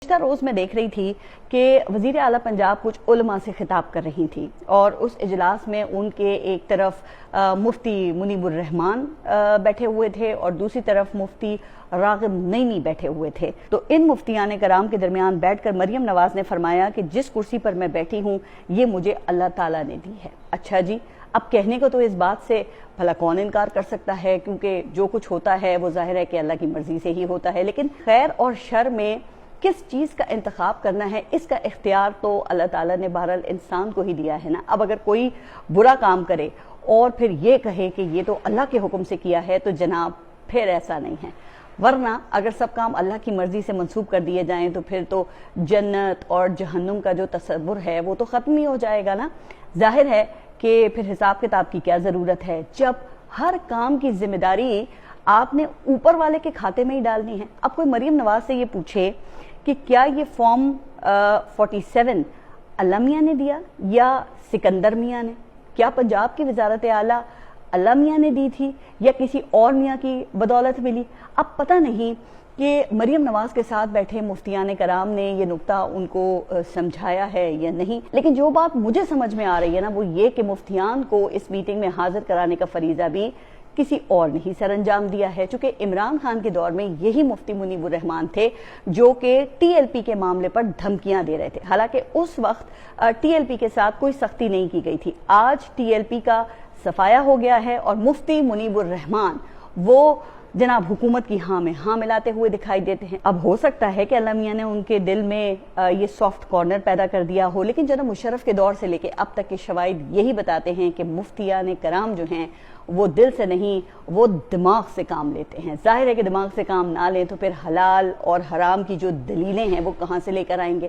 گزشتہ روز میں دیکھ رہی تھی کہ وزیر اعلیٰ پنجاب کچھ علماء سے خطاب کر رہی تھی اور اس اجلاس میں ان کے ایک طرف مفتی منیب الرحمان بیٹھے ہوئے تھے اور دوسری طرف مفتی راغب نعیمی بیٹھے ہوئے تھے۔ تو ان مفتیان کرام کے درمیان بیٹھ کر مریم نواز نے فرمایا کہ جس کرسی پر میں بیٹھی ہوں یہ مجھے اللہ تعالیٰ نے دی ہے۔ اچھا جی، اب کہنے کو تو اس بات سے بھلا کون انکار کر سکتا ہے، کیونکہ جو کچھ ہوتا ہے وہ ظاہر ہے کہ اللہ کی مرضی سے ہی ہوتا ہے، لیکن خیر اور شر میں کس چیز کا انتخاب کرنا ہے اس کا اختیار تو اللہ تعالیٰ نے بہرحال انسان کو ہی دیا ہے نا۔ اب اگر کوئی برا کام کرے اور پھر یہ کہے کہ یہ تو اللہ کے حکم سے کیا ہے تو جناب پھر ایسا نہیں ہے، ورنہ اگر سب کام اللہ کی مرضی سے منسوب کر دیے جائیں تو پھر تو جنت اور جہنم کا جو تصور ہے وہ تو ختم ہی ہو جائے گا نا۔ ظاہر ہے کہ پھر حساب کتاب کی کیا ضرورت ہے جب ہر کام کی ذمہ داری آپ نے اوپر والے کے کھاتے میں ہی ڈالنی ہے۔ اب کوئی مریم نواز سے یہ پوچھے کہ کیا یہ فارم 47 اللہ میاں نے دیا یا سکندر میاں نے؟ کیا پنجاب کی وزارت اعلیٰ اللہ میاں نے دی تھی یا کسی اور میاں کی بدولت ملی؟ اب پتہ نہیں کہ مریم نواز کے ساتھ بیٹھے مفتیان کرام نے یہ نقطہ ان کو سمجھایا ہے یا نہیں، لیکن جو بات مجھے سمجھ میں آ رہی ہے نا وہ یہ کہ مفتیان کو اس میٹنگ میں حاضر کرانے کا فریضہ بھی کسی اور نے ہی سر انجام دیا ہے، چونکہ عمران خان کے دور میں یہی مفتی منیب الرحمان تھے جو کہ ٹی ایل پی کے معاملے پر دھمکیاں دے رہے تھے، حالانکہ اس وقت ٹی ایل پی کے ساتھ کوئی سختی نہیں کی گئی تھی۔ آج ٹی ایل پی کا صفایا ہو گیا ہے اور مفتی منیب الرحمان وہ جناب حکومت کی ہاں میں ہاں ملاتے ہوئے دکھائی دیتے ہیں۔ اب ہو سکتا ہے کہ اللہ میاں نے ان کے دل میں یہ سافٹ کارنر پیدا کر دیا ہو، لیکن جناب مشرف کے دور سے لے کے اب تک کے شواہد یہی بتاتے ہیں کہ مفتیان کرام جو ہیں وہ دل سے نہیں، وہ دماغ سے کام لیتے ہیں۔ ظاہر ہے کہ دماغ سے کام نہ لیں تو پھر حلال اور حرام کی جو دلیلیں ہیں وہ کہاں سے لے کر آئیں گے۔